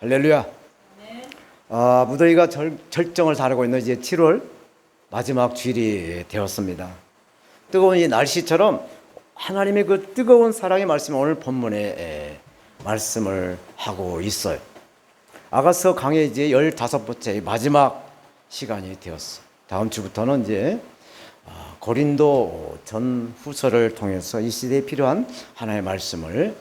할렐루야. 무더위가 절정을 다루고 있는 이제 7월 마지막 주일이 되었습니다. 뜨거운 이 날씨처럼 하나님의 그 뜨거운 사랑의 말씀이 오늘 본문에 말씀을 하고 있어요. 아가서 강의 이제 15번째 마지막 시간이 되었어. 다음 주부터는 이제 고린도 전후서를 통해서 이 시대에 필요한 하나님의 말씀을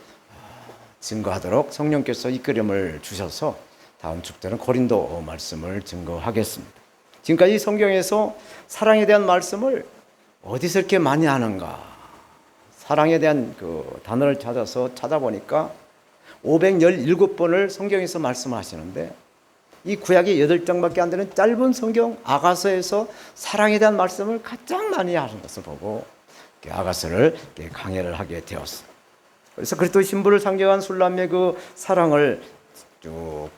증거하도록 성령께서 이끌림을 주셔서 다음 주 때는 고린도 말씀을 증거하겠습니다. 지금까지 성경에서 사랑에 대한 말씀을 어디서 이렇게 많이 하는가? 사랑에 대한 그 단어를 찾아보니까 517번을 성경에서 말씀하시는데 이 구약의 8장밖에 안 되는 짧은 성경 아가서에서 사랑에 대한 말씀을 가장 많이 하는 것을 보고 아가서를 강해를 하게 되었습니다. 그래서 그리스도 신부를 상징한 술람의 그 사랑을 쭉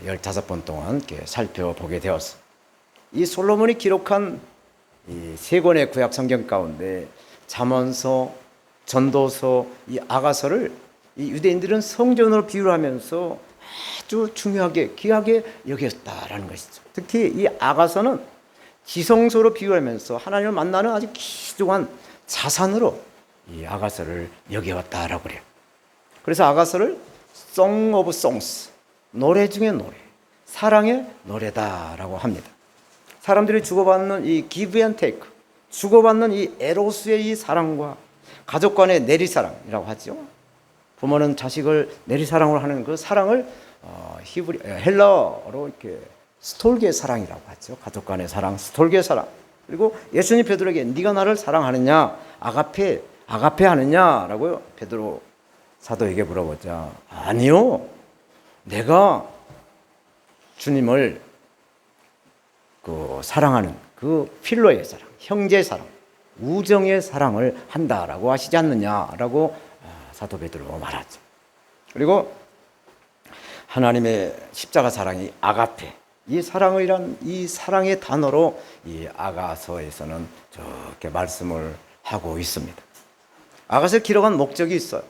15번 동안 살펴보게 되었습니다. 이 솔로몬이 기록한 이 3권의 구약 성경 가운데 잠언서, 전도서, 이 아가서를 이 유대인들은 성전으로 비유하면서 아주 중요하게 귀하게 여겼다라는 것이죠. 특히 이 아가서는 지성소로 비유하면서 하나님을 만나는 아주 귀중한 자산으로 이 아가서를 여겨왔다라고 그래요. 그래서 아가서를 Song of Songs, 노래 중에 노래, 사랑의 노래다라고 합니다. 사람들이 주고받는 이 give and take, 주고받는 이 에로스의 이 사랑과 가족 간의 내리사랑이라고 하죠. 부모는 자식을 내리사랑으로 하는 그 사랑을 헬라어로 이렇게 스톨게 사랑이라고 하죠. 가족 간의 사랑, 스톨게 사랑. 그리고 예수님 베드로에게 네가 나를 사랑하느냐, 아가페 하느냐라고요. 베드로 사도에게 물어보자. 아니요, 내가 주님을 그 사랑하는 그 필로의 사랑, 형제의 사랑, 우정의 사랑을 한다라고 하시지 않느냐라고 사도 베드로 말하죠. 그리고 하나님의 십자가 사랑이 아가페, 이 사랑이란 이 사랑의 단어로 이 아가서에서는 저렇게 말씀을 하고 있습니다. 아가서를 기록한 목적이 있어요.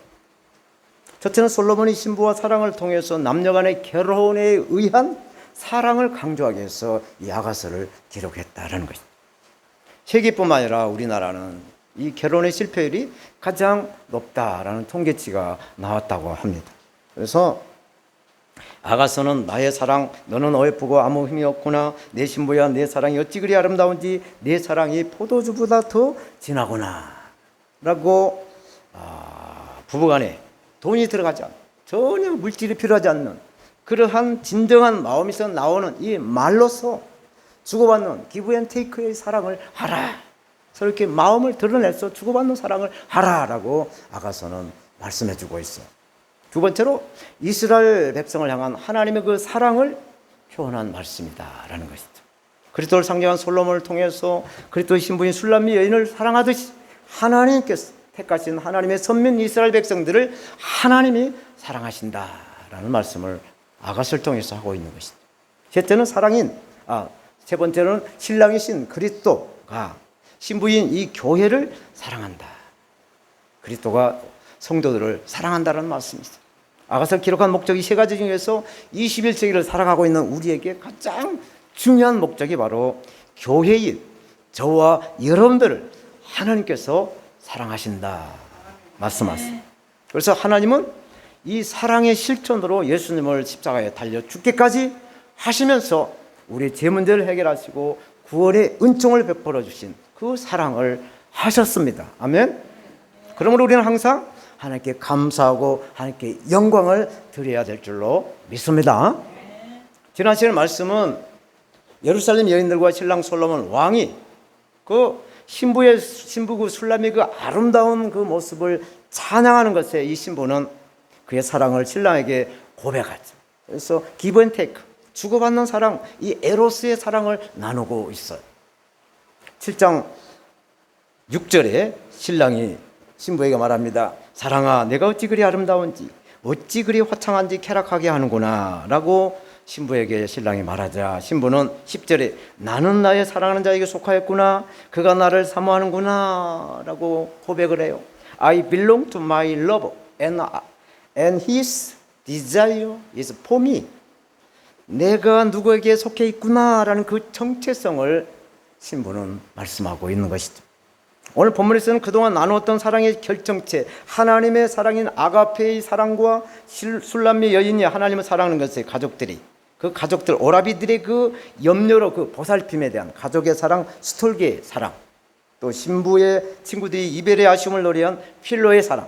첫째는 솔로몬이 신부와 사랑을 통해서 남녀간의 결혼에 의한 사랑을 강조하기 위해서 이 아가서를 기록했다는 것입니다. 세계뿐만 아니라 우리나라는 이 결혼의 실패율이 가장 높다라는 통계치가 나왔다고 합니다. 그래서 아가서는 나의 사랑 너는 어여쁘고 아무 힘이 없구나, 내 신부야 내 사랑이 어찌 그리 아름다운지, 내 사랑이 포도주보다 더 진하구나 라고 부부간에 돈이 들어가지 않는, 전혀 물질이 필요하지 않는 그러한 진정한 마음에서 나오는 이 말로서 주고받는 give and take의 사랑을 하라, 서로 이렇게 마음을 드러내서 주고받는 사랑을 하라라고 아가서는 말씀해 주고 있어요. 두 번째로 이스라엘 백성을 향한 하나님의 그 사랑을 표현한 말씀이다라는 것이죠. 그리스도를 상징한 솔로몬을 통해서 그리스도의 신부인 술람미 여인을 사랑하듯이 하나님께서 택하신 하나님의 선민 이스라엘 백성들을 하나님이 사랑하신다라는 말씀을 아가서를 통해서 하고 있는 것이죠. 세 번째는 신랑이신 그리스도가 신부인 이 교회를 사랑한다. 그리스도가 성도들을 사랑한다는 말씀이죠. 아가서를 기록한 목적이 3가지 중에서 21세기를 살아가고 있는 우리에게 가장 중요한 목적이 바로 교회인 저와 여러분들을 하나님께서 사랑하신다 말씀하십니다. 그래서 하나님은 이 사랑의 실천으로 예수님을 십자가에 달려 죽기까지 하시면서 우리의 죄 문제를 해결하시고 구원의 은총을 베풀어 주신 그 사랑을 하셨습니다. 아멘. 그러므로 우리는 항상 하나님께 감사하고 하나님께 영광을 드려야 될 줄로 믿습니다. 지난 시간의 말씀은 예루살렘 여인들과 신랑 솔로몬 왕이 그 신부 그 술람의 그 아름다운 그 모습을 찬양하는 것에 이 신부는 그의 사랑을 신랑에게 고백하죠. 그래서 give and take, 주고받는 사랑, 이 에로스의 사랑을 나누고 있어요. 7장 6절에 신랑이 신부에게 말합니다. 사랑아, 내가 어찌 그리 아름다운지, 어찌 그리 화창한지 쾌락하게 하는구나 라고 신부에게 신랑이 말하자 신부는 10절에 나는 나의 사랑하는 자에게 속하였구나, 그가 나를 사모하는구나 라고 고백을 해요. I belong to my lover and his desire is for me. 내가 누구에게 속해 있구나라는 그 정체성을 신부는 말씀하고 있는 것이죠. 오늘 본문에서는 그동안 나누었던 사랑의 결정체, 하나님의 사랑인 아가페의 사랑과 술람미 여인이 하나님을 사랑하는 것의 가족들이, 그 가족들, 오라비들의 그 염려로 그 보살핌에 대한 가족의 사랑, 스톨게의 사랑, 또 신부의 친구들이 이별의 아쉬움을 노래한 필로의 사랑,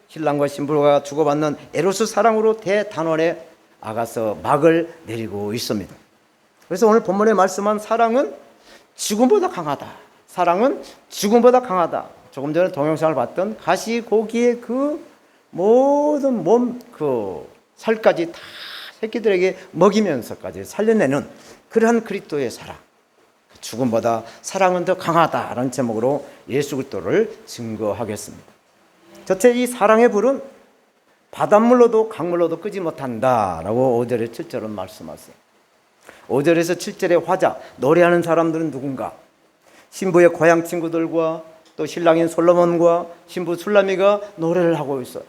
신랑과 신부가 주고받는 에로스 사랑으로 대단원의 아가서 막을 내리고 있습니다. 그래서 오늘 본문에 말씀한 사랑은 죽음보다 강하다. 사랑은 죽음보다 강하다. 조금 전에 동영상을 봤던 가시고기의 그 모든 몸 그 살까지 다 새끼들에게 먹이면서까지 살려내는 그러한 그리스도의 사랑. 죽음보다 사랑은 더 강하다라는 제목으로 예수 그리스도를 증거하겠습니다. 저체 이 사랑의 불은 바닷물로도 강물로도 끄지 못한다라고 5절에 7절은 말씀하세요. 5절에서 7절의 화자, 노래하는 사람들은 누군가? 신부의 고향 친구들과 또 신랑인 솔로몬과 신부 술라미가 노래를 하고 있어요.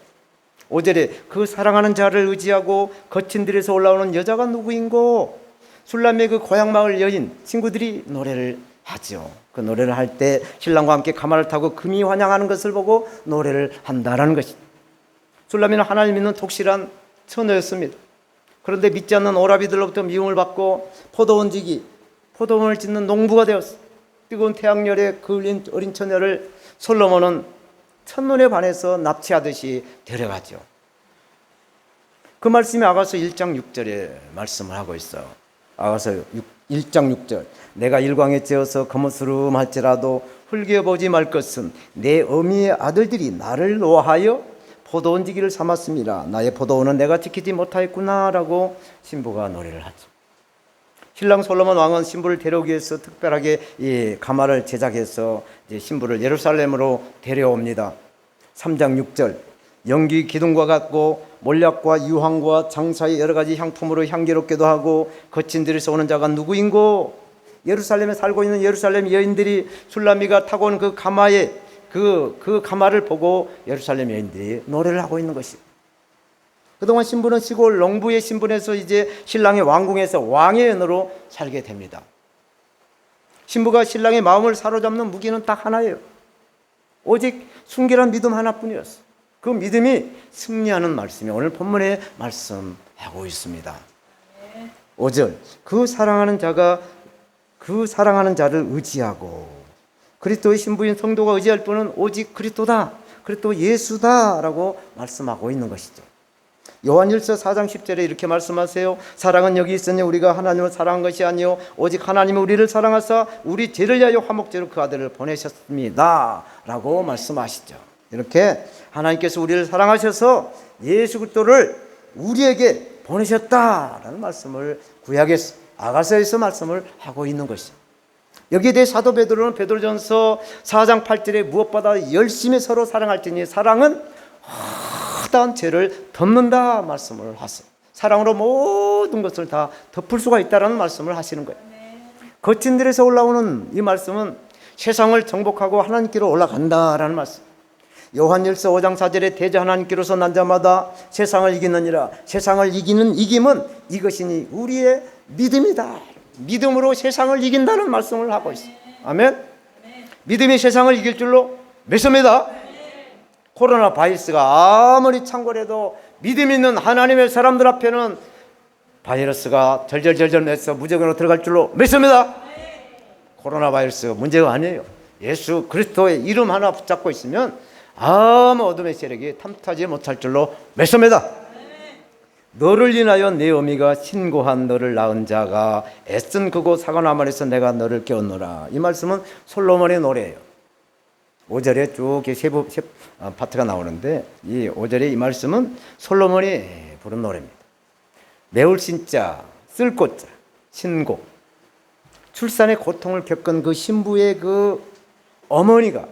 5절에 그 사랑하는 자를 의지하고 거친 들에서 올라오는 여자가 누구인고? 술라미의 그 고향 마을 여인 친구들이 노래를 하죠. 그 노래를 할 때 신랑과 함께 가마를 타고 금이 환영하는 것을 보고 노래를 한다라는 것이죠. 술라미는 하나님 믿는 독실한 처녀였습니다. 그런데 믿지 않는 오라비들로부터 미움을 받고 포도원을 짓는 농부가 되었어요. 뜨거운 태양열에 그을린 어린 처녀를 솔로몬은 첫눈에 반해서 납치하듯이 데려가죠. 그 말씀이 아가서 1장 6절에 말씀을 하고 있어요. 아가서 1장 6절, 내가 일광에 찌어서 거무스름할지라도 흘겨보지 말 것은 내 어미의 아들들이 나를 노하여 포도원 지기를 삼았습니다. 나의 포도원은 내가 지키지 못하였구나 라고 신부가 노래를 하죠. 신랑 솔로몬 왕은 신부를 데려오기 위해서 특별하게 이 가마를 제작해서 이제 신부를 예루살렘으로 데려옵니다. 3장 6절, 연기 기둥과 같고 몰약과 유황과 장사의 여러 가지 향품으로 향기롭게도 하고 거친 들에서 오는 자가 누구인고? 예루살렘에 살고 있는 예루살렘 여인들이 술라미가 타고 온 그 가마에 그 가마를 보고 예루살렘 여인들이 노래를 하고 있는 것이. 그동안 신부는 시골 농부의 신분에서 이제 신랑의 왕궁에서 왕의 연으로 살게 됩니다. 신부가 신랑의 마음을 사로잡는 무기는 딱 하나예요. 오직 순결한 믿음 하나뿐이었어. 그 믿음이 승리하는 말씀이 오늘 본문에 말씀하고 있습니다. 5절, 그 사랑하는 자를 의지하고, 그리스도의 신부인 성도가 의지할 분은 오직 그리스도다, 그리스도 예수다라고 말씀하고 있는 것이죠. 요한일서 4장 10절에 이렇게 말씀하세요. 사랑은 여기 있으니 우리가 하나님을 사랑한 것이 아니요 오직 하나님이 우리를 사랑하사 우리 죄를 위하여 화목제로 그 아들을 보내셨습니다 라고 말씀하시죠. 이렇게 하나님께서 우리를 사랑하셔서 예수 그리스도를 우리에게 보내셨다라는 말씀을 구약의 아가서에서 말씀을 하고 있는 것이죠. 여기에 대해 사도 베드로는 베드로전서 4장 8절에 무엇보다 열심히 서로 사랑할지니 사랑은 허다한 죄를 덮는다 말씀을 하세요. 사랑으로 모든 것을 다 덮을 수가 있다는 말씀을 하시는 거예요. 거친 들에서 올라오는 이 말씀은 세상을 정복하고 하나님께로 올라간다라는 말씀. 요한일서 5장 4절에 대저 하나님께로서 난 자마다 세상을 이기느니라. 세상을 이기는 이김은 이것이니 우리의 믿음이다. 믿음으로 세상을 이긴다는 말씀을 하고 있어요. 아멘. 믿음이 세상을 이길 줄로 믿습니다. 코로나 바이러스가 아무리 창궐해도 믿음 있는 하나님의 사람들 앞에는 바이러스가 절절절절 내서 무적으로 들어갈 줄로 믿습니다. 코로나 바이러스 문제가 아니에요. 예수 그리스도의 이름 하나 붙잡고 있으면 아무 어둠의 세력이 탐탁하지 못할 줄로 믿습니다. 너를 인하여 내 어미가 신고한 너를 낳은 자가 애쓴 그곳 사과나무에서 내가 너를 깨웠노라. 이 말씀은 솔로몬의 노래예요. 5절에 쭉 세 파트가 나오는데 이 5절에 이 말씀은 솔로몬이 부른 노래입니다. 매울 신자, 쓸 꽃자, 신고. 출산의 고통을 겪은 그 신부의 그 어머니가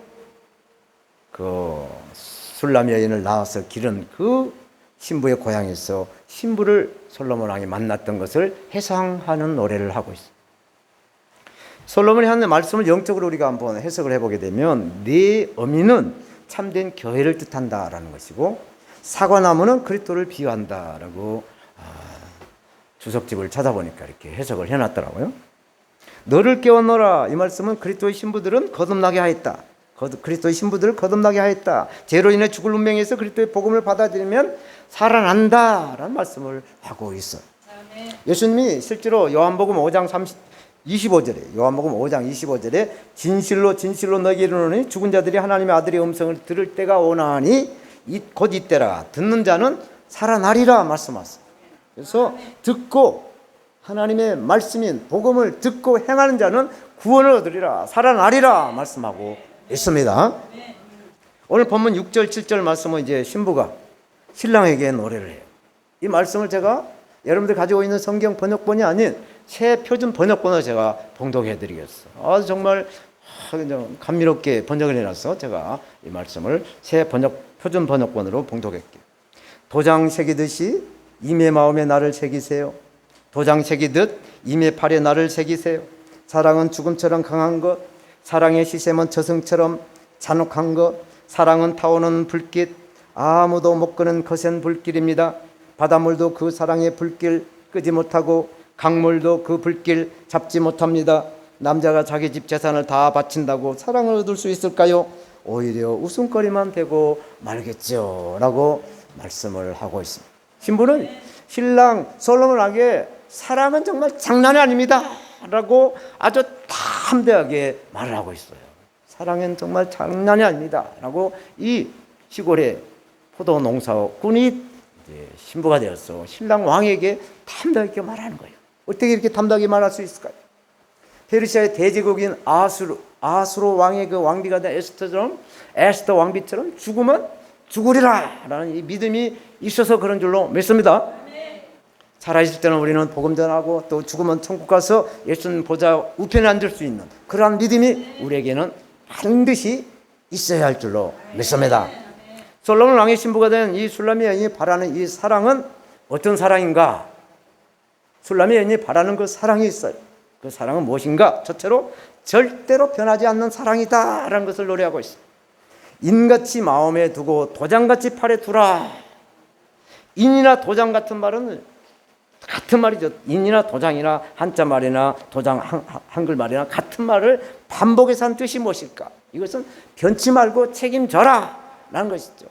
그 술람 여인을 낳아서 기른 그 신부의 고향에서 신부를 솔로몬 왕이 만났던 것을 해상하는 노래를 하고 있어요. 솔로몬이 하는 말씀을 영적으로 우리가 한번 해석을 해보게 되면 네 어미는 참된 교회를 뜻한다라는 것이고 사과나무는 그리스도를 비유한다라고 주석집을 찾아보니까 이렇게 해석을 해놨더라고요. 너를 깨워넣어라. 이 말씀은 그리스도의 신부들은 거듭나게 하였다. 그리스도의 신부들을 거듭나게 하였다. 죄로 인해 죽을 운명에서 그리스도의 복음을 받아들이면 살아난다라는 말씀을 하고 있어요. 예수님이 실제로 요한복음 5장 25절에 요한복음 5장 25절에 진실로 진실로 너희에게 이르노니 죽은 자들이 하나님의 아들의 음성을 들을 때가 오나니 곧 이때라. 듣는 자는 살아나리라 말씀하셨어요. 그래서 듣고 하나님의 말씀인 복음을 듣고 행하는 자는 구원을 얻으리라, 살아나리라 말씀하고 있습니다. 오늘 본문 6절 7절 말씀은 이제 신부가 신랑에게 노래를 해요. 이 말씀을 제가 여러분들 가지고 있는 성경 번역본이 아닌 새 표준 번역본을 제가 봉독해 드리겠어요. 아주 정말 감미롭게 번역을 해놔서 제가 이 말씀을 새 표준 번역본으로 봉독할게요. 도장 새기듯이 임의 마음에 나를 새기세요. 도장 새기듯 임의 팔에 나를 새기세요. 사랑은 죽음처럼 강한 것, 사랑의 시샘은 저승처럼 잔혹한 것, 사랑은 타오는 불빛, 아무도 못 끄는 거센 불길입니다. 바닷물도 그 사랑의 불길 끄지 못하고 강물도 그 불길 잡지 못합니다. 남자가 자기 집 재산을 다 바친다고 사랑을 얻을 수 있을까요? 오히려 웃음거리만 되고 말겠죠 라고 말씀을 하고 있습니다. 신부는 신랑 솔로몬에게 사랑은 정말 장난이 아닙니다 라고 아주 담대하게 말을 하고 있어요. 사랑은 정말 장난이 아닙니다 라고 이 시골의 포도 농사꾼이 신부가 되어서 신랑 왕에게 담대하게 말하는 거예요. 어떻게 이렇게 담대하게 말할 수 있을까요? 페르시아의 대제국인 아수로 왕의 그 왕비가 된 에스더 왕비처럼 죽으면 죽으리라 라는 이 믿음이 있어서 그런 줄로 믿습니다. 살아있을 때는 우리는 복음 전하고 또 죽으면 천국 가서 예수님 보좌 우편에 앉을 수 있는 그러한 믿음이 우리에게는 반드시 있어야 할 줄로 믿습니다. 솔로몬 왕의 신부가 된 이 술람의 여인이 바라는 이 사랑은 어떤 사랑인가? 술람의 여인이 바라는 그 사랑이 있어요. 그 사랑은 무엇인가? 첫째로 절대로 변하지 않는 사랑이다라는 것을 노래하고 있어요. 인같이 마음에 두고 도장같이 팔에 두라. 인이나 도장 같은 말은 같은 말이죠. 인이나 도장이나 한자말이나 도장 한글말이나 같은 말을 반복해서 한 뜻이 무엇일까? 이것은 변치 말고 책임져라 라는 것이죠.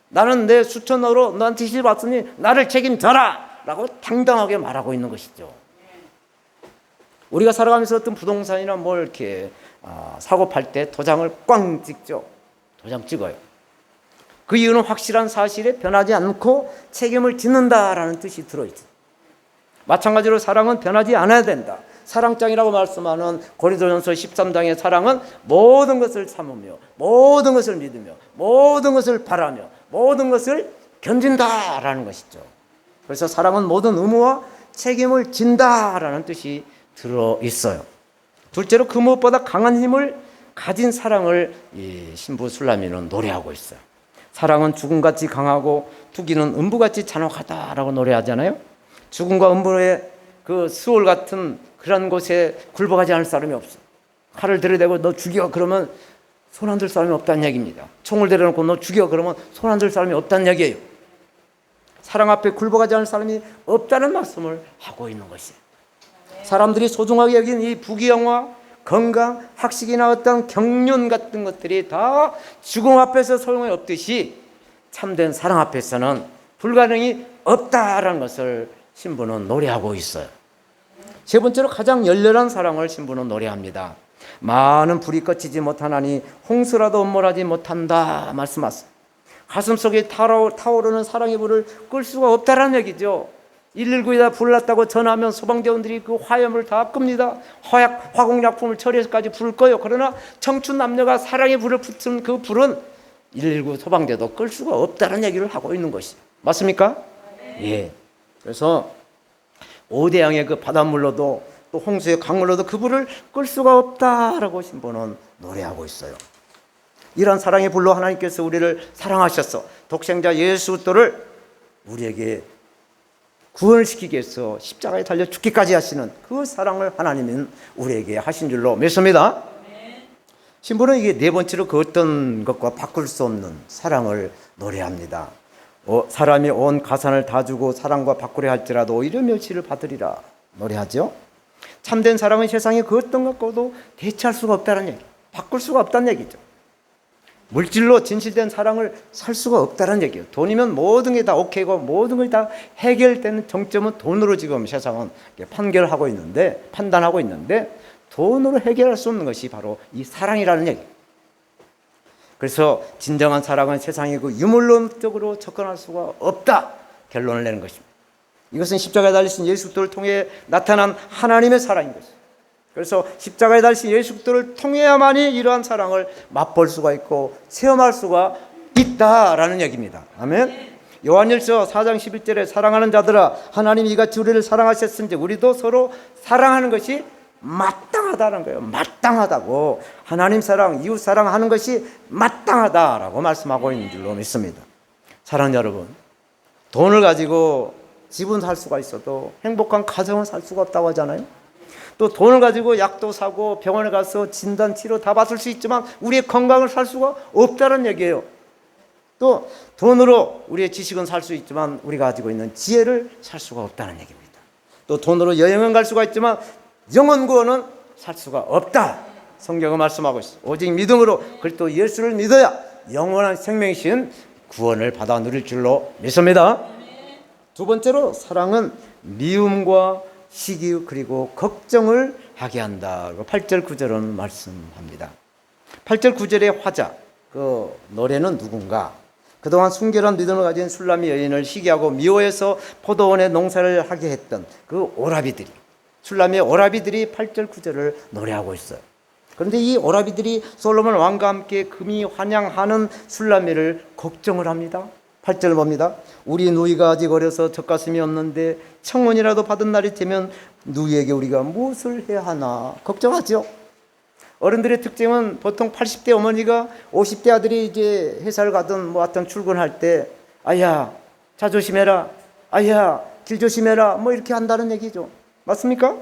나는 내 수천어로 너한테 시집 왔으니 나를 책임져라 라고 당당하게 말하고 있는 것이죠. 우리가 살아가면서 어떤 부동산이나 뭘 이렇게 사고 팔 때 도장을 꽝 찍죠. 도장 찍어요. 그 이유는 확실한 사실에 변하지 않고 책임을 짓는다라는 뜻이 들어있죠. 마찬가지로 사랑은 변하지 않아야 된다. 사랑장이라고 말씀하는 고린도전서 13장의 사랑은 모든 것을 참으며 모든 것을 믿으며 모든 것을 바라며 모든 것을 견딘다라는 것이죠. 그래서 사랑은 모든 의무와 책임을 진다라는 뜻이 들어있어요. 둘째로 그 무엇보다 강한 힘을 가진 사랑을 이 신부 술라미는 노래하고 있어요. 사랑은 죽음같이 강하고 투기는 음부같이 잔혹하다라고 노래하잖아요. 죽음과 음부의 그 수월 같은 그런 곳에 굴복하지 않을 사람이 없어. 칼을 들이대고 너 죽여 그러면 손 안 들 사람이 없다는 얘기입니다. 총을 들여놓고 너 죽여 그러면 손 안 들 사람이 없다는 얘기예요. 사랑 앞에 굴복하지 않을 사람이 없다는 말씀을 하고 있는 것이에요. 사람들이 소중하게 여긴 이 부귀영화, 건강, 학식이나 어떤 경륜 같은 것들이 다 죽음 앞에서 소용이 없듯이 참된 사랑 앞에서는 불가능이 없다라는 것을 신부는 노래하고 있어요. 세 번째로 가장 열렬한 사랑을 신부는 노래합니다. 많은 불이 꺼지지 못하나니 홍수라도 엄몰하지 못한다 말씀하셨어요. 가슴속에 타오르는 사랑의 불을 끌 수가 없다라는 얘기죠. 119에다 불났다고 전화하면 소방대원들이 그 화염을 다 끕니다. 화공약품을 처리해서까지 불을 꺼요. 그러나 청춘 남녀가 사랑의 불을 붙은 그 불은 119 소방대도 끌 수가 없다는 얘기를 하고 있는 것이 맞습니까? 예. 그래서 오대양의 그 바닷물로도 또 홍수의 강물로도 그 불을 끌 수가 없다라고 신부는 노래하고 있어요. 이런 사랑의 불로 하나님께서 우리를 사랑하셔서 독생자 예수 그리스도를 우리에게 구원을 시키기 위해서 십자가에 달려 죽기까지 하시는 그 사랑을 하나님은 우리에게 하신 줄로 믿습니다. 신부는 이게 네 번째로 그 어떤 것과 바꿀 수 없는 사랑을 노래합니다. 사람이 온 가산을 다 주고 사랑과 바꾸려 할지라도 오히려 멸시를 받으리라 노래하죠. 참된 사랑은 세상에 그 어떤 것과도 대체할 수가 없다는 얘기, 바꿀 수가 없다는 얘기죠. 물질로 진실된 사랑을 살 수가 없다는 얘기예요. 돈이면 모든 게 다 오케이고 모든 게 다 해결되는 정점은 돈으로 지금 세상은 판단하고 있는데 돈으로 해결할 수 없는 것이 바로 이 사랑이라는 얘기. 그래서 진정한 사랑은 세상에 그 유물론적으로 접근할 수가 없다 결론을 내는 것입니다. 이것은 십자가에 달리신 예수 그리스도를 통해 나타난 하나님의 사랑인 것입니다. 그래서 십자가에 달리신 예수 그리스도를 통해야만이 이러한 사랑을 맛볼 수가 있고 체험할 수가 있다라는 얘기입니다. 아멘. 요한일서 4장 11절에 사랑하는 자들아 하나님이 이같이 우리를 사랑하셨은즉 우리도 서로 사랑하는 것이 마땅하다는 거예요. 마땅하다고. 하나님 사랑, 이웃 사랑하는 것이 마땅하다라고 말씀하고 있는 줄로 믿습니다. 사랑하는 여러분, 돈을 가지고 집은 살 수가 있어도 행복한 가정은 살 수가 없다고 하잖아요. 또 돈을 가지고 약도 사고 병원에 가서 진단 치료 다 받을 수 있지만 우리의 건강을 살 수가 없다는 얘기예요. 또 돈으로 우리의 지식은 살 수 있지만 우리가 가지고 있는 지혜를 살 수가 없다는 얘기입니다. 또 돈으로 여행은 갈 수가 있지만 영혼 구원은 살 수가 없다. 성경은 말씀하고 있어요. 오직 믿음으로 그리스도 예수를 믿어야 영원한 생명이신 구원을 받아 누릴 줄로 믿습니다. 두 번째로 사랑은 미움과 시기 그리고 걱정을 하게 한다. 8절 9절은 말씀합니다. 8절 9절의 화자, 그 노래는 누군가? 그동안 순결한 믿음을 가진 술람이 여인을 시기하고 미워해서 포도원에 농사를 하게 했던 그 오라비들이, 술람의 오라비들이 8절 9절을 노래하고 있어요. 그런데 이 오라비들이 솔로몬 왕과 함께 금이 환양하는 술람이를 걱정을 합니다. 8절 봅니다. 우리 누이가 아직 어려서 젖가슴이 없는데 청혼이라도 받은 날이 되면 누이에게 우리가 무엇을 해야 하나 걱정하죠. 어른들의 특징은 보통 80대 어머니가 50대 아들이 이제 회사를 가든 뭐 하여튼 출근할 때 아야 차 조심해라, 아야 길 조심해라 뭐 이렇게 한다는 얘기죠. 맞습니까?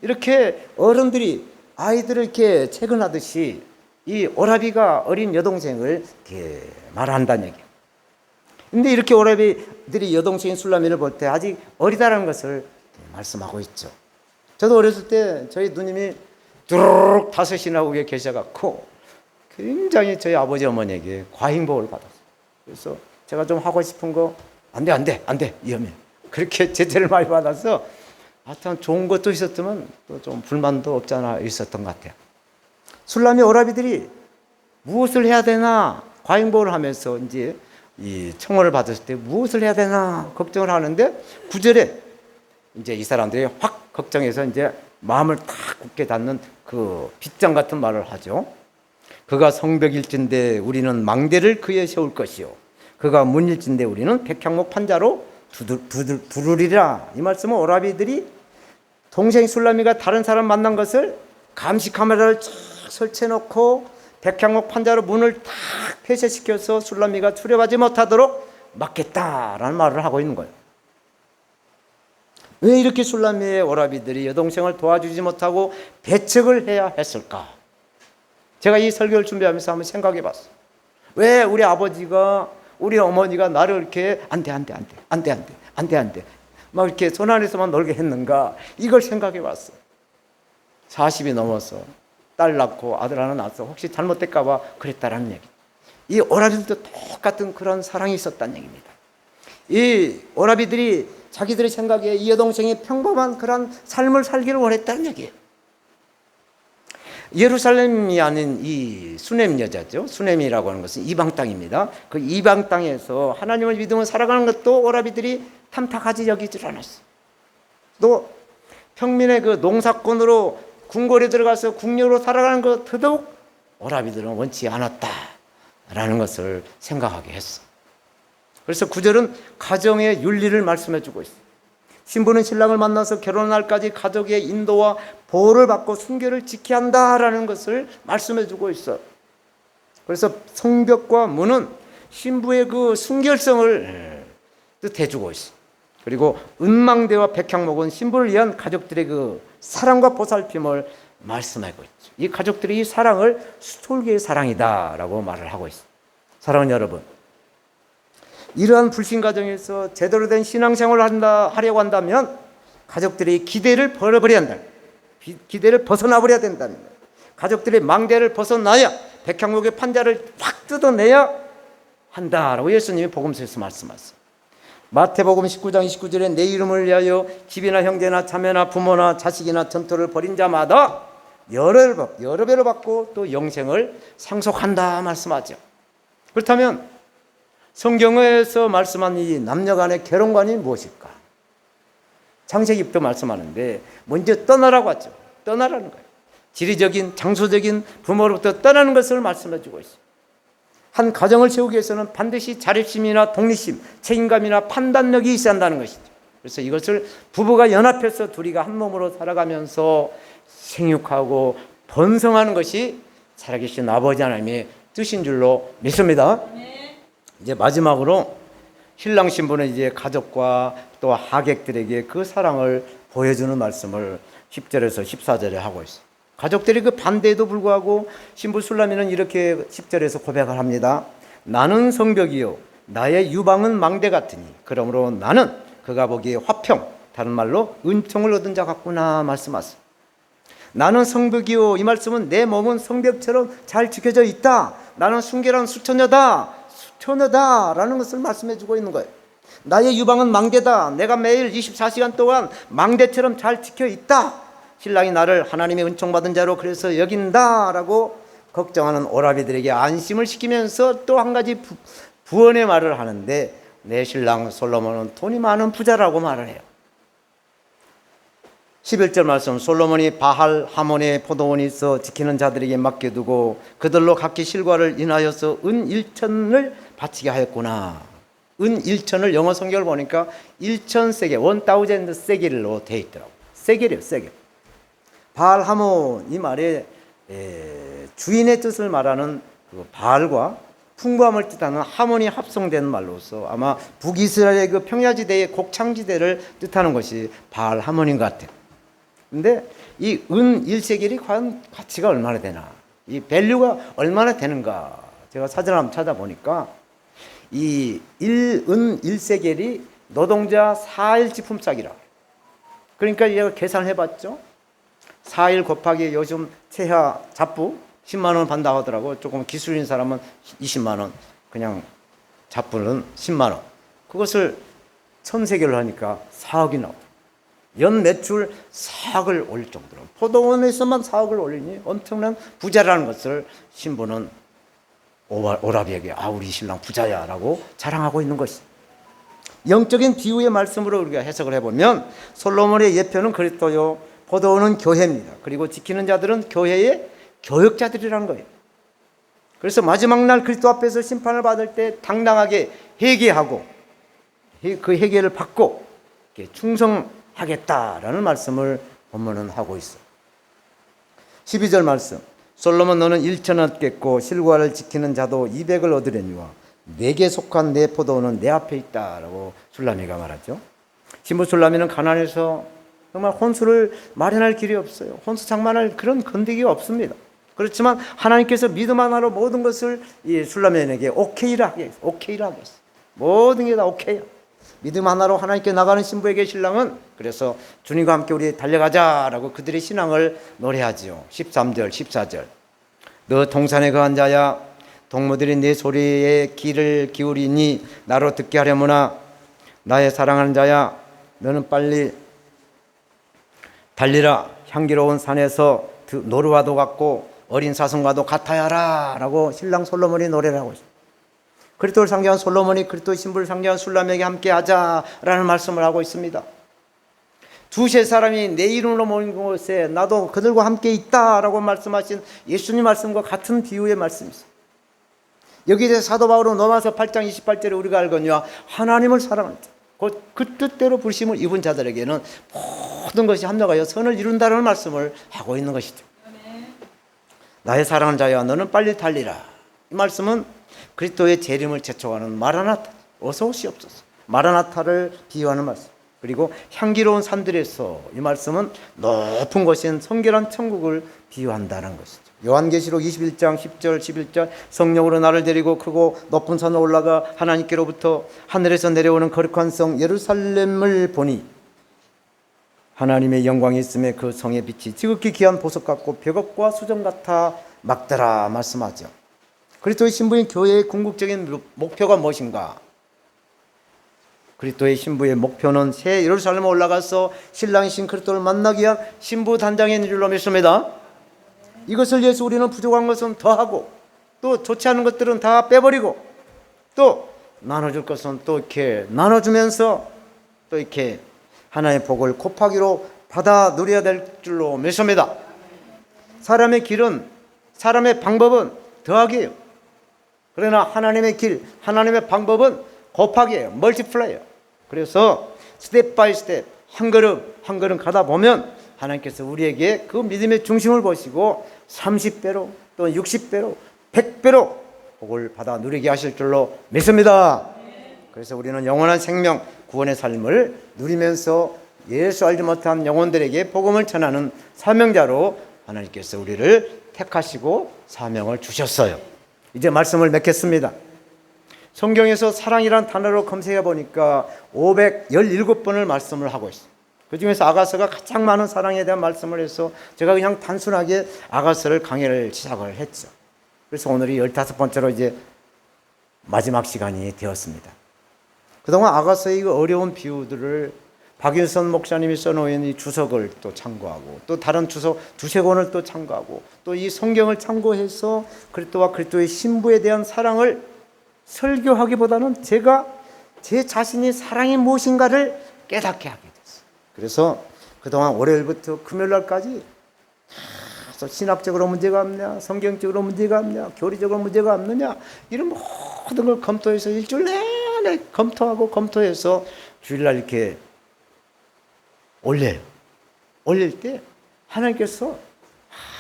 이렇게 어른들이 아이들을 이렇게 체근하듯이 이 오라비가 어린 여동생을 이렇게 말한다는 얘기예요. 근데 이렇게 오라비들이 여동생인 술라미를 볼 때 아직 어리다라는 것을 말씀하고 있죠. 저도 어렸을 때 저희 누님이 두루룩 5이나 위에 계셔갖고 굉장히 저희 아버지 어머니에게 과잉복을 받았어요. 그래서 제가 좀 하고 싶은 거 안 돼 위험해. 그렇게 제재를 많이 받아서 하여튼 좋은 것도 있었지만 또 좀 불만도 없지 않아 있었던 것 같아요. 술라미 오라비들이 무엇을 해야 되나 과잉복을 하면서 이제 이 청혼을 받았을 때 무엇을 해야 되나 걱정을 하는데 9절에 이제 이 사람들이 확 걱정해서 이제 마음을 탁 굳게 닫는 그 빗장 같은 말을 하죠. 그가 성벽일진데 우리는 망대를 그에 세울 것이요 그가 문일진데 우리는 백향목 판자로 두르리라. 이 말씀은 오라비들이 동생 술라미가 다른 사람 만난 것을 감시 카메라를 쫙 설치해놓고 백향목 판자로 문을 탁 폐쇄시켜서 술라미가 출입하지 못하도록 막겠다라는 말을 하고 있는 거예요. 왜 이렇게 술라미의 오라비들이 여동생을 도와주지 못하고 배척을 해야 했을까? 제가 이 설교를 준비하면서 한번 생각해 봤어요. 왜 우리 아버지가 우리 어머니가 나를 이렇게 안 돼 막 이렇게 손 안에서만 놀게 했는가? 이걸 생각해 봤어요. 40이 넘어서 딸 낳고 아들 하나 낳아서 혹시 잘못될까 봐 그랬다라는 얘기. 이 오라비들도 똑같은 그런 사랑이 있었다는 얘기입니다. 이 오라비들이 자기들의 생각에 이 여동생이 평범한 그런 삶을 살기를 원했다는 얘기예요. 예루살렘이 아닌 이 수넴 여자죠. 수넴이라고 하는 것은 이방 땅입니다. 그 이방 땅에서 하나님을 믿으며 살아가는 것도 오라비들이 탐탁하지 여기질 않았어요. 또 평민의 그 농사꾼으로 궁궐에 들어가서 궁녀로 살아가는 것 더더욱 오라비들은 원치 않았다라는 것을 생각하게 했어. 그래서 9절은 가정의 윤리를 말씀해 주고 있어요. 신부는 신랑을 만나서 결혼할 날까지 가족의 인도와 보호를 받고 순결을 지켜야 한다라는 것을 말씀해 주고 있어요. 그래서 성벽과 문은 신부의 그 순결성을 뜻해 주고 있어요. 그리고 은망대와 백향목은 신부를 위한 가족들의 그 사랑과 보살핌을 말씀하고 있죠. 이 가족들이 이 사랑을 스톨기의 사랑이다라고 말을 하고 있어요. 사랑하는 여러분, 이러한 불신 가정에서 제대로 된 신앙생활을 하려고 한다면 가족들이 기대를 버려버려야 한다. 기대를 벗어나버려야 된다는 거예요. 가족들의 망대를 벗어나야 백향목의 판자를 확 뜯어내야 한다라고 예수님이 복음서에서 말씀하셨어요. 마태복음 19장 29절에 내 이름을 위하여 집이나 형제나 자매나 부모나 자식이나 전토를 벌인 자마다 여러 배로 받고 또 영생을 상속한다 말씀하죠. 그렇다면 성경에서 말씀한 이 남녀 간의 결혼관이 무엇일까? 창세기부터 말씀하는데 먼저 떠나라고 하죠. 떠나라는 거예요. 지리적인 장소적인 부모로부터 떠나는 것을 말씀해 주고 있어요. 한 가정을 세우기 위해서는 반드시 자립심이나 독립심, 책임감이나 판단력이 있어야 한다는 것이죠. 그래서 이것을 부부가 연합해서 둘이가 한 몸으로 살아가면서 생육하고 번성하는 것이 살아계신 아버지 하나님의 뜻인 줄로 믿습니다. 이제 마지막으로 신랑 신부는 이제 가족과 또 하객들에게 그 사랑을 보여주는 말씀을 10절에서 14절에 하고 있어요. 가족들이 그 반대에도 불구하고 신부 술라미는 이렇게 10절에서 고백을 합니다. 나는 성벽이요 나의 유방은 망대 같으니 그러므로 나는 그가 보기에 화평, 다른 말로 은총을 얻은 자 같구나 말씀하세요. 나는 성벽이요, 이 말씀은 내 몸은 성벽처럼 잘 지켜져 있다. 나는 순결한 수처녀다라는 것을 말씀해 주고 있는 거예요. 나의 유방은 망대다. 내가 매일 24시간 동안 망대처럼 잘 지켜 있다. 신랑이 나를 하나님의 은총받은 자로 그래서 여긴다라고 걱정하는 오라비들에게 안심을 시키면서 또 한 가지 부언의 말을 하는데, 내 신랑 솔로몬은 돈이 많은 부자라고 말을 해요. 11절 말씀, 솔로몬이 바할 하몬의 포도원이 있어 지키는 자들에게 맡겨두고 그들로 각기 실과를 인하여서 은 1천을 바치게 하였구나. 은 1천을 영어 성경을 보니까 1천 세겔, 1000 세겔로 되어 있더라고요. 세겔이에요, 세겔. 바알 하몬, 이 말에 주인의 뜻을 말하는 그 바알과 풍부함을 뜻하는 하몬이 합성된 말로서 아마 북이스라엘의 그 평야지대의 곡창지대를 뜻하는 것이 바알 하몬인 것 같아요. 근데 이 은 1세겔이 과연 가치가 얼마나 되나, 이 밸류가 얼마나 되는가, 제가 사전을 한번 찾아보니까 이 은 1세겔이 노동자 4일 지품짝이라. 그러니까 얘가 계산을 해봤죠. 4일 곱하기 요즘 최하 잡부 10만 원 받는다고 하더라고. 조금 기술인 사람은 20만 원, 그냥 잡부는 10만 원. 그것을 1000세겔로 하니까 4억이 나오고, 연 매출 4억을 올릴 정도로, 포도원에서만 4억을 올리니 엄청난 부자라는 것을 신부는 오라비에게 우리 신랑 부자야 라고 자랑하고 있는 것이. 영적인 비유의 말씀으로 우리가 해석을 해보면 솔로몬의 예표는 그리스도요, 포도원은 교회입니다. 그리고 지키는 자들은 교회의 교역자들이라는 거예요. 그래서 마지막 날 그리스도 앞에서 심판을 받을 때 당당하게 회개하고 그 회개를 받고 충성하겠다라는 말씀을 본문은 하고 있어요. 12절 말씀, 솔로몬 너는 1천을 얻겠고 실과를 지키는 자도 200을 얻으려니와 내게 속한 내 포도원은 내 앞에 있다라고 술라미가 말하죠. 신부 술라미는 가난해서 정말 혼수를 마련할 길이 없어요. 혼수 장만할 그런 건데기가 없습니다. 그렇지만 하나님께서 믿음 하나로 모든 것을 이 술라미에게 오케이라 하겠어요. 모든 게 다 오케이야. 믿음 하나로 하나님께 나가는 신부에게 신랑은 그래서 주님과 함께 우리 달려가자라고 그들의 신앙을 노래하지요. 13절 14절, 너 동산에 거한 자야, 동무들이 내 소리에 귀를 기울이니 나로 듣게 하려무나, 나의 사랑하는 자야, 너는 빨리 달리라. 향기로운 산에서 노루와도 같고 어린 사슴과도 같아야 하라 라고 신랑 솔로몬이 노래를 하고 있습니다. 그리스도를 상징한 솔로몬이 그리스도의 신부를 상징한 술람에게 함께 하자라는 말씀을 하고 있습니다. 두세 사람이 내 이름으로 모인 곳에 나도 그들과 함께 있다라고 말씀하신 예수님 말씀과 같은 비유의 말씀이 있어요. 여기에 대해서 사도 바울은 로마서 8장 28절에 우리가 알거니와 하나님을 사랑할 때 그 뜻대로 부르심을 입은 자들에게는 모든 것이 합력하여 선을 이룬다는 말씀을 하고 있는 것이죠. 나의 사랑하는 자야, 너는 빨리 달리라. 이 말씀은 그리스도의 재림을 재촉하는 마라나타, 어서 오시옵소서, 마라나타를 비유하는 말씀. 그리고 향기로운 산들에서, 이 말씀은 높은 곳인 성결한 천국을 비유한다는 것이죠. 요한계시록 21장 10절 11절 성령으로 나를 데리고 크고 높은 산에 올라가 하나님께로부터 하늘에서 내려오는 거룩한 성 예루살렘을 보니 하나님의 영광이 있음에 그 성의 빛이 지극히 귀한 보석 같고 벽옥과 수정 같아 막더라 말씀하죠. 그리스도의 신부인 교회의 궁극적인 목표가 무엇인가? 그리스도의 신부의 목표는 새 예루살렘에 올라가서 신랑이신 그리스도를 만나기 위한 신부 단장인 줄로 믿습니다. 이것을 위해서 우리는 부족한 것은 더하고 또 좋지 않은 것들은 다 빼버리고 또 나눠줄 것은 또 이렇게 나눠주면서 또 이렇게 하나님의 복을 곱하기로 받아 누려야 될 줄로 믿습니다. 사람의 길은, 사람의 방법은 더하기예요. 그러나 하나님의 길, 하나님의 방법은 곱하기예요. 멀티플라이예요. 그래서 스텝 바이 스텝 한 걸음 한 걸음 가다 보면 하나님께서 우리에게 그 믿음의 중심을 보시고 30배로 또 60배로 100배로 복을 받아 누리게 하실 줄로 믿습니다. 그래서 우리는 영원한 생명, 구원의 삶을 누리면서 예수 알지 못한 영혼들에게 복음을 전하는 사명자로 하나님께서 우리를 택하시고 사명을 주셨어요. 이제 말씀을 맺겠습니다. 성경에서 사랑이란 단어로 검색해 보니까 517번을 말씀을 하고 있어요. 그 중에서 아가서가 가장 많은 사랑에 대한 말씀을 해서 제가 그냥 단순하게 아가서를 강의를 시작을 했죠. 그래서 오늘이 15번째로 이제 마지막 시간이 되었습니다. 그동안 아가서의 이 어려운 비유들을 박윤선 목사님이 써놓은 이 주석을 또 참고하고 또 다른 주석 두세 권을 또 참고하고 또 이 성경을 참고해서 그리스도와 그리스도의 신부에 대한 사랑을 설교하기보다는 제가 제 자신이 사랑이 무엇인가를 깨닫게 하게 됐어요. 그래서 그동안 월요일부터 금요일날까지 신학적으로 문제가 없냐, 성경적으로 문제가 없냐, 교리적으로 문제가 없느냐 이런 모든 걸 검토해서 일주일 내내 검토하고 검토해서 주일날 이렇게 올려요. 올릴 때 하나님께서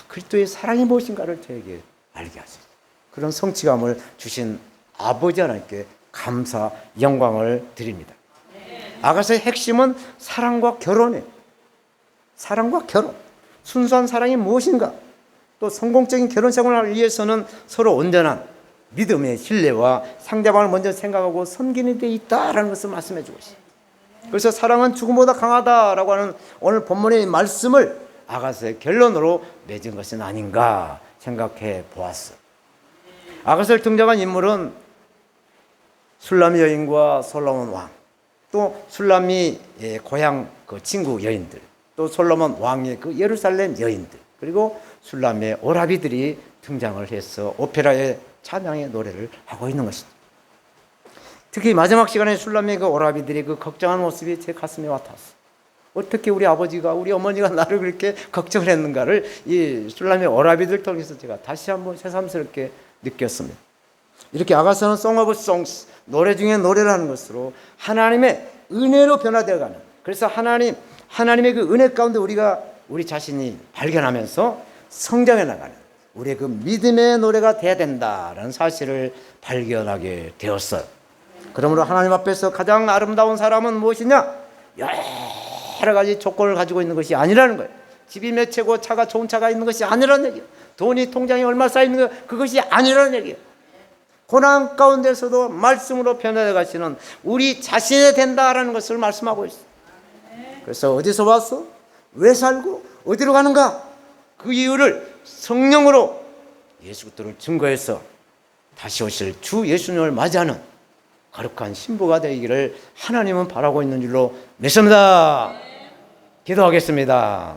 그리스도의 사랑이 무엇인가를 저에게 알게 하셨어요. 그런 성취감을 주신 아버지 하나님께 감사, 영광을 드립니다. 아가서의 핵심은 사랑과 결혼이에요. 사랑과 결혼. 순수한 사랑이 무엇인가? 또 성공적인 결혼 생활을 위해서는 서로 온전한 믿음의 신뢰와 상대방을 먼저 생각하고 섬기는 데 있다라는 것을 말씀해 주고 있어요. 그래서 사랑은 죽음보다 강하다라고 하는 오늘 본문의 말씀을 아가서의 결론으로 맺은 것은 아닌가 생각해 보았어요. 아가서를 등장한 인물은 술람미 여인과 솔로몬 왕, 또 술람미의 고향 그 친구 여인들, 또 솔로몬 왕의 그 예루살렘 여인들, 그리고 술람미의 오라비들이 등장을 해서 오페라의 찬양의 노래를 하고 있는 것입니다. 특히 마지막 시간에 술람미의 그 오라비들이 그 걱정한 모습이 제 가슴에 와닿았어요. 어떻게 우리 아버지가, 우리 어머니가 나를 그렇게 걱정을 했는가를 이 술람미의 오라비들 통해서 제가 다시 한번 새삼스럽게 느꼈습니다. 이렇게 아가서는 Song of Songs, 노래 중에 노래를 하는 것으로 하나님의 은혜로 변화되어가는, 그래서 하나님의 그 은혜 가운데 우리 자신이 발견하면서 성장해 나가는 우리의 그 믿음의 노래가 돼야 된다라는 사실을 발견하게 되었어요. 그러므로 하나님 앞에서 가장 아름다운 사람은 무엇이냐? 여러 가지 조건을 가지고 있는 것이 아니라는 거예요. 집이 몇 채고 차가 좋은 차가 있는 것이 아니라는 얘기예요. 돈이 통장에 얼마 쌓이는 것, 그것이 아니라는 얘기예요. 고난 가운데서도 말씀으로 변화해 가시는 우리 자신이 된다라는 것을 말씀하고 있어요. 그래서 어디서 왔어? 왜 살고? 어디로 가는가? 그 이유를 성령으로 예수 그리스도를 증거해서 다시 오실 주 예수님을 맞이하는 거룩한 신부가 되기를 하나님은 바라고 있는 줄로 믿습니다. 기도하겠습니다.